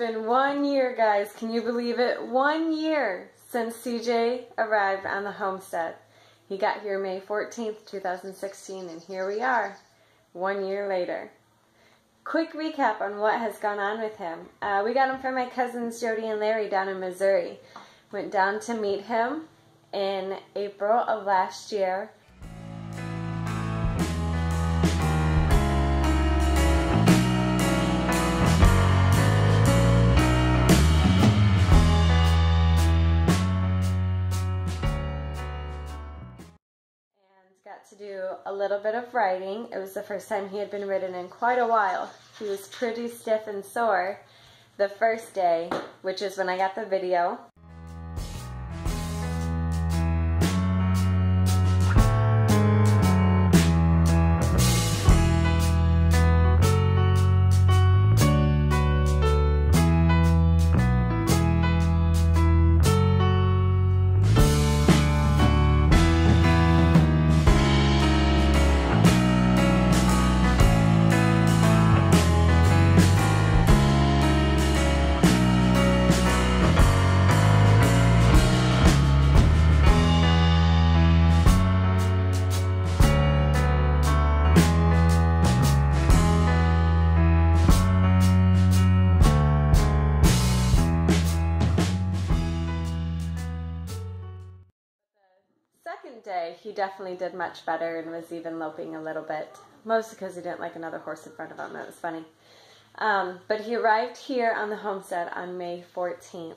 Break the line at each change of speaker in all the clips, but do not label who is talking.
been 1 year, guys. Can you believe it? 1 year since CJ arrived on the homestead. He got here May 14th, 2016, and here we are, 1 year later. Quick recap on what has gone on with him. We got him from my cousins Jody and Larry down in Missouri. Went down to meet him in April of last year. Got to do a little bit of riding. It was the first time he had been ridden in quite a while. He was pretty stiff and sore the first day, which is when I got the video. Day, he definitely did much better and was even loping a little bit, mostly because he didn't like another horse in front of him. That was funny. But he arrived here on the homestead on May 14th.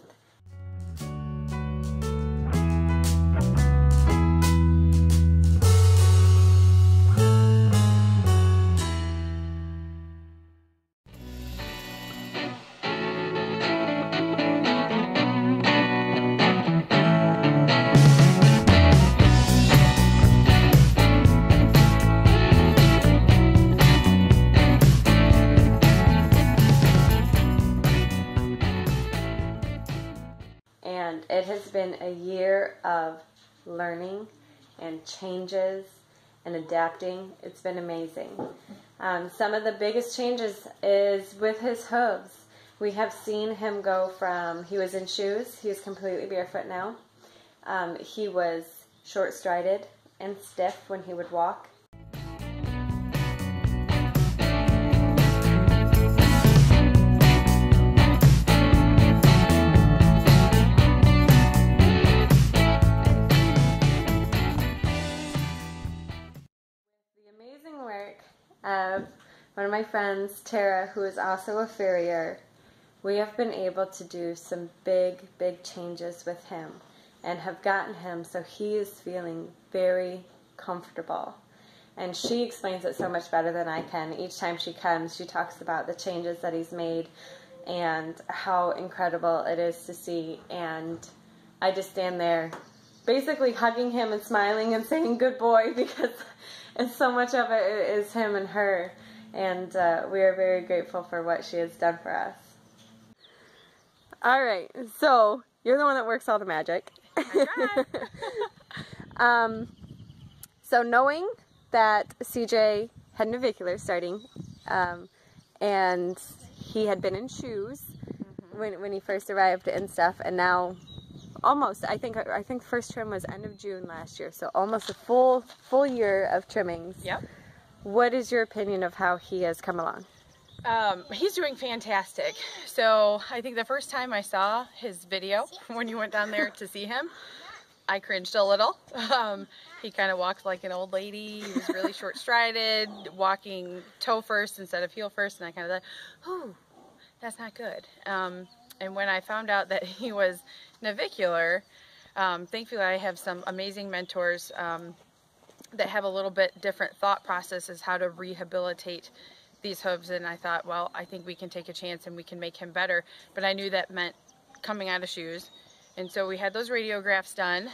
And it has been a year of learning and changes and adapting. It's been amazing. Some of the biggest changes is with his hooves. We have seen him go from, he was in shoes, he was completely barefoot now. He was short-strided and stiff when he would walk. Of one of my friends, Terra, who is also a farrier, we have been able to do some big changes with him and have gotten him so he is feeling very comfortable. And she explains it so much better than I can. Each time she comes, she talks about the changes that he's made and how incredible it is to see. And I just stand there basically hugging him and smiling and saying good boy, because and so much of it is him and her, and we are very grateful for what she has done for us. All right, so you're the one that works all the magic. So knowing that CJ had navicular starting, and he had been in shoes when he first arrived and stuff, and now almost, I think first trim was end of June last year, so almost a full year of trimmings. Yep. What is your opinion of how he has come along?
He's doing fantastic. So I think the first time I saw his video when you went down there to see him, I cringed a little. He kind of walked like an old lady. He was really short-strided, walking toe first instead of heel first, and I kind of thought, ooh, that's not good. And when I found out that he was navicular, thankfully I have some amazing mentors that have a little bit different thought processes how to rehabilitate these hooves, and I thought, well, I think we can take a chance and we can make him better. But I knew that meant coming out of shoes, and so we had those radiographs done.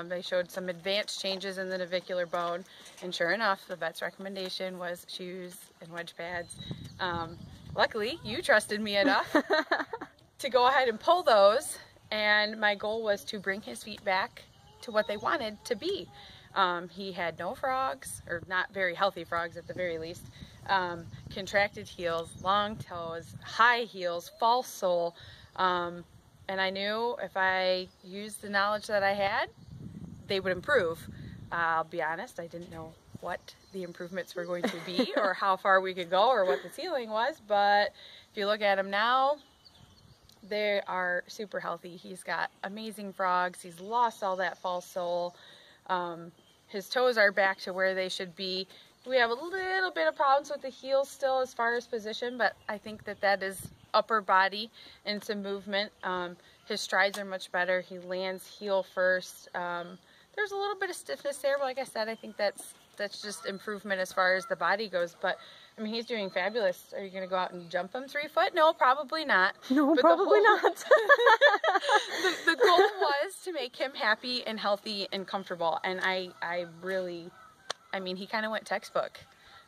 They showed some advanced changes in the navicular bone, and sure enough, the vet's recommendation was shoes and wedge pads. Luckily, you trusted me enough to go ahead and pull those, and my goal was to bring his feet back to what they wanted to be. He had no frogs, or not very healthy frogs at the very least. contracted heels, long toes, high heels, false sole. And I knew if I used the knowledge that I had, they would improve. I'll be honest, I didn't know what the improvements were going to be or how far we could go or what the ceiling was, but if you look at him now, they are super healthy. He's got amazing frogs. He's lost all that false sole. His toes are back to where they should be. We have a little bit of problems with the heels still as far as position, but I think that that is upper body and some movement. His strides are much better. He lands heel first. There's a little bit of stiffness there, but like I said, I think that's just improvement as far as the body goes. But I mean, he's doing fabulous. Are you going to go out and jump him 3 foot? No, probably not.
No, but probably not.
The goal was to make him happy and healthy and comfortable. And I mean, he kind of went textbook.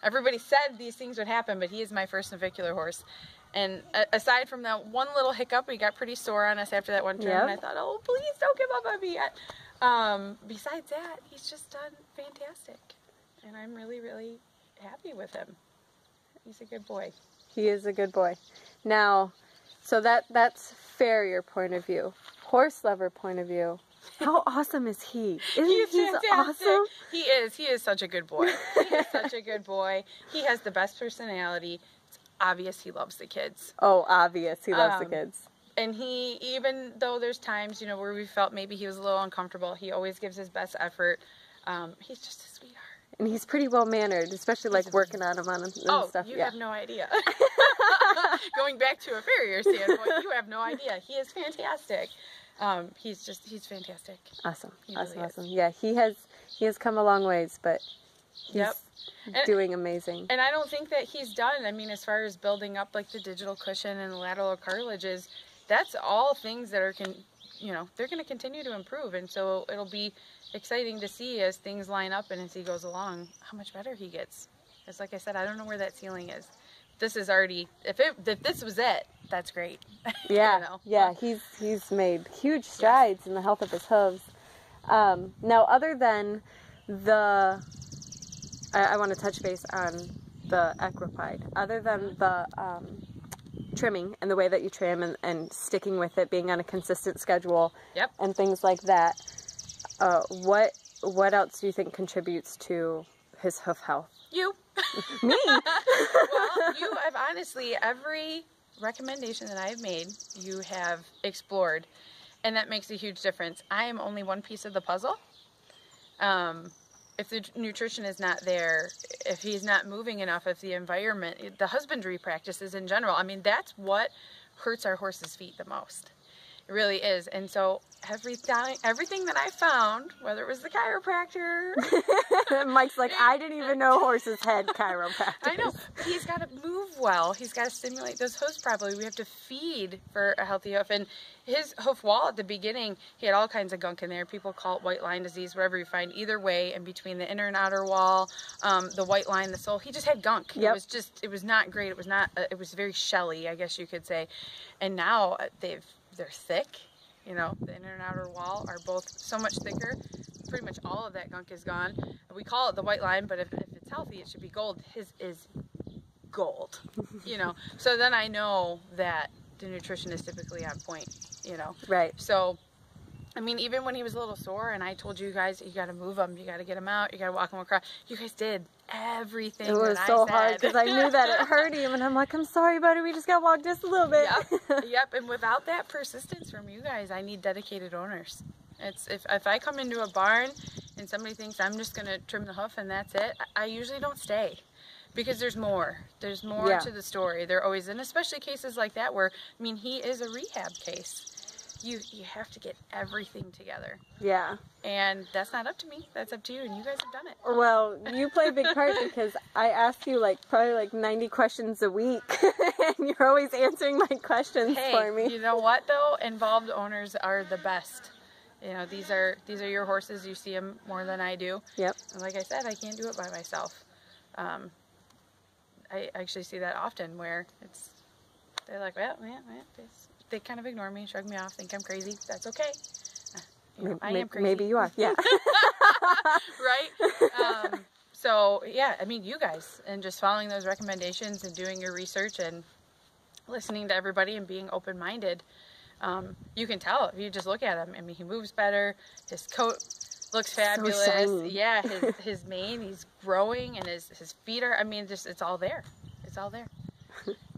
Everybody said these things would happen, but he is my first navicular horse. And aside from that one little hiccup, we got pretty sore on us after that one turn. Yep. And I thought, oh, please don't give up on me yet. Besides that, he's just done fantastic. And I'm really, really happy with him. He's a good boy.
He is a good boy. Now, so that's farrier point of view. Horse lover point of view. How awesome is he? Isn't he awesome?
He is. He is such a good boy. He is such a good boy. He has the best personality. It's obvious he loves the kids.
Oh, obvious. He loves the kids.
And he, even though there's times, you know, where we felt maybe he was a little uncomfortable, he always gives his best effort. He's just a sweetheart. And
he's pretty well-mannered, especially like working on him and stuff.
Oh, you have no idea. Going back to a farrier standpoint, you have no idea. He is fantastic. He's fantastic.
Awesome.
He
awesome,
really
awesome. Yeah, he has come a long ways, but he's doing amazing.
And I don't think that he's done. I mean, as far as building up like the digital cushion and the lateral cartilages, that's all things that are they're going to continue to improve. And so it'll be exciting to see as things line up and as he goes along, how much better he gets. Because like I said, I don't know where that ceiling is. This is already, if this was it, that's great.
Yeah, yeah, he's made huge strides in the health of his hooves. Now, other than I want to touch base on the equipide. Other than the trimming and the way that you trim and sticking with it, being on a consistent schedule, and things like that, what else do you think contributes to his hoof health?
You.
Me?
Well, you have honestly, every recommendation that I've made, you have explored, and that makes a huge difference. I am only one piece of the puzzle. If the nutrition is not there, if he's not moving enough, if the environment, the husbandry practices in general, I mean, that's what hurts our horses' feet the most. It really is. And so everything that I found, whether it was the chiropractor.
Mike's like, I didn't even know horses had chiropractors.
I know. He's got to move well. He's got to stimulate those hooves properly. We have to feed for a healthy hoof. And his hoof wall at the beginning, he had all kinds of gunk in there. People call it white line disease, wherever you find. Either way, in between the inner and outer wall, the white line, the sole, he just had gunk. Yep. It was not great. It was very shelly, I guess you could say. And now they're thick. You know, the inner and outer wall are both so much thicker. Pretty much all of that gunk is gone. We call it the white line, but if it's healthy, it should be gold. His is gold, you know. So then I know that the nutrition is typically on point, you know.
Right.
So, I mean, even when he was a little sore and I told you guys, you got to move him, you got to get him out, you got to walk him across, you guys did everything that I said. It was so hard
because I knew that it hurt him, and I'm like, I'm sorry, buddy, we just got to walk just a little bit.
Yep, and without that persistence from you guys, I need dedicated owners. It's if I come into a barn and somebody thinks I'm just going to trim the hoof and that's it, I usually don't stay. Because there's more. There's more to the story. There always, and especially cases like that where, I mean, he is a rehab case. You have to get everything together.
Yeah.
And that's not up to me. That's up to you, and you guys have done it.
Well, you play a big part because I ask you probably 90 questions a week, and you're always answering my questions for me.
You know what though? Involved owners are the best. You know, these are your horses. You see them more than I do.
Yep.
And like I said, I can't do it by myself. I actually see that often where they're like, well, they kind of ignore me, shrug me off, think I'm crazy. That's okay. I am crazy.
Maybe you are, yeah.
Right? So yeah, I mean, you guys, and just following those recommendations and doing your research and listening to everybody and being open-minded, you can tell if you just look at him. I mean, he moves better. His coat looks fabulous.
So shiny.
Yeah, his mane, he's growing, and his feet are, I mean, just, it's all there. It's all there.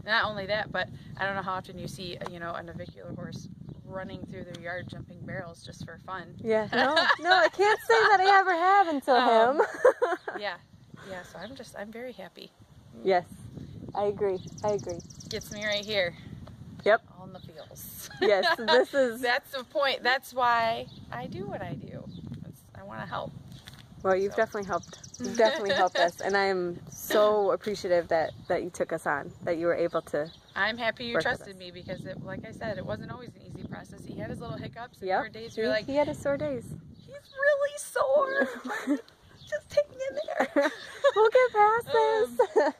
Not only that, but I don't know how often you see, you know, a navicular horse running through their yard jumping barrels just for fun.
Yeah, no, I can't say that I ever have until him.
Yeah, so I'm very happy.
Yes, I agree.
Gets me right here.
Yep.
On the feels.
Yes, this is...
That's the point. That's why I do what I do. I want to help.
Well, you've definitely helped. You've definitely helped us, and I am so appreciative that you took us on, that you were able to.
I'm happy you trusted me, because, like I said, it wasn't always an easy process. He had his little hiccups and hard days. You're like,
he had his sore days.
He's really sore. Just take me in there.
We'll get past this.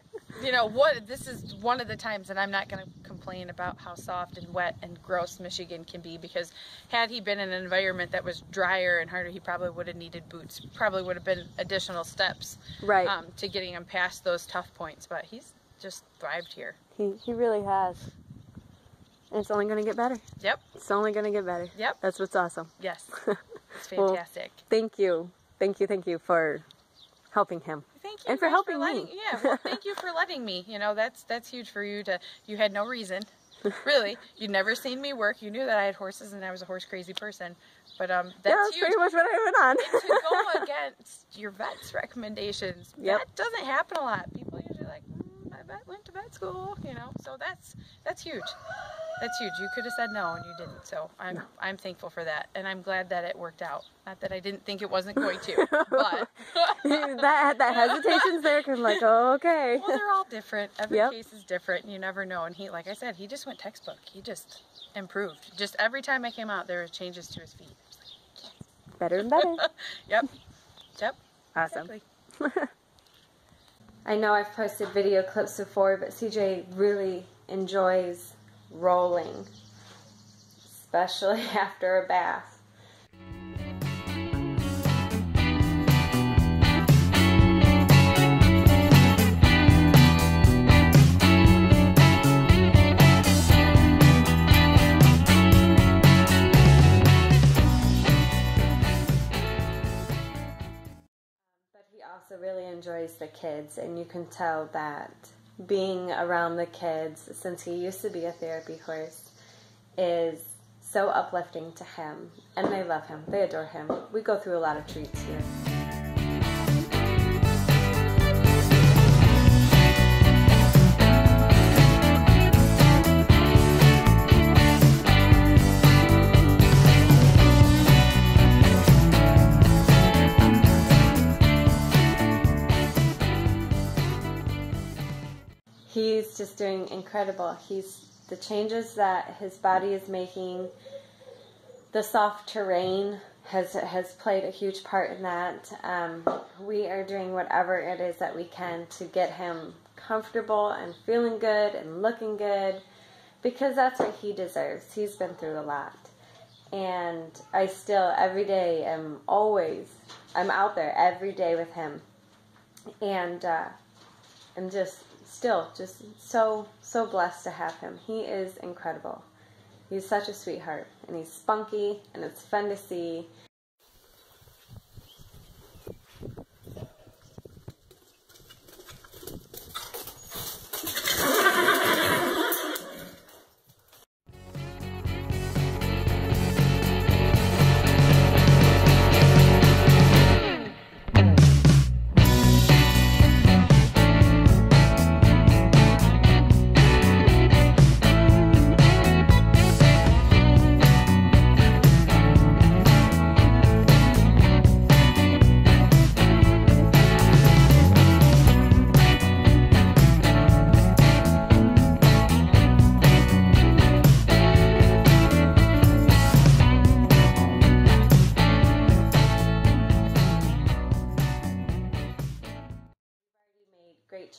You know what? This is one of the times, and I'm not going to complain about how soft and wet and gross Michigan can be, because had he been in an environment that was drier and harder, he probably would have needed boots. Probably would have been additional steps,
right,
to getting him past those tough points. But he's just thrived here.
He really has. And it's only going to get better.
Yep.
It's only going to get better.
Yep.
That's what's awesome.
Yes. It's fantastic.
Well, thank you for helping him.
Thank you.
And for helping me.
Yeah, well, thank you for letting me. You know, that's huge for you to, you had no reason. Really. You'd never seen me work. You knew that I had horses and I was a horse crazy person. But that's
huge. Pretty much what I went on.
And to go against your vet's recommendations, that doesn't happen a lot. People usually like, my vet went to vet school, you know. So that's huge. That's huge. You could have said no and you didn't. So I'm thankful for that, and I'm glad that it worked out. Not that I didn't think it wasn't going to, but
that hesitation's there, because I'm like, oh, okay.
Well, they're all different. Every case is different, and you never know. And he, like I said, he just went textbook. He just improved. Just every time I came out, there were changes to his feet. I was like, yes.
Better and better.
Yep.
Awesome.
Exactly.
I know I've posted video clips before, but CJ really enjoys rolling, especially after a bath. Also really enjoys the kids, and you can tell that being around the kids, since he used to be a therapy horse, is so uplifting to him, and they love him, they adore him. We go through a lot of treats here. He's just doing incredible. The changes that his body is making, the soft terrain has played a huge part in that. We are doing whatever it is that we can to get him comfortable and feeling good and looking good, because that's what he deserves. He's been through a lot. And I still, every day, I'm out there every day with him. And I'm just so blessed to have him. He is incredible. He's such a sweetheart, and he's spunky, and it's fun to see.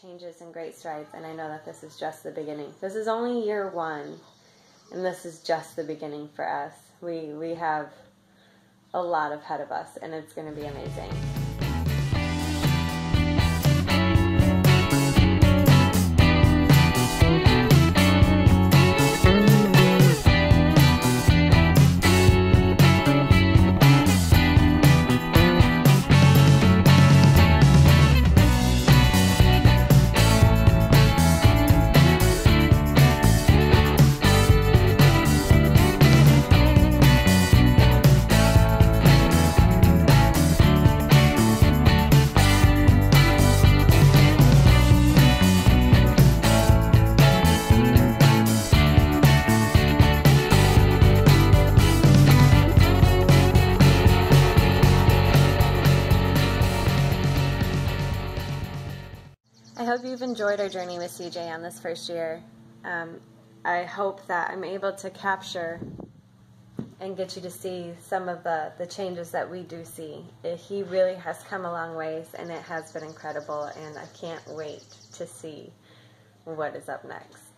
Changes and great strides, and I know that this is just the beginning. This is only year one, and this is just the beginning for us. We have a lot ahead of us, and it's going to be amazing. hope you've enjoyed our journey with CJ on this first year. I hope that I'm able to capture and get you to see some of the changes that we do see. He really has come a long ways, and it has been incredible, and I can't wait to see what is up next.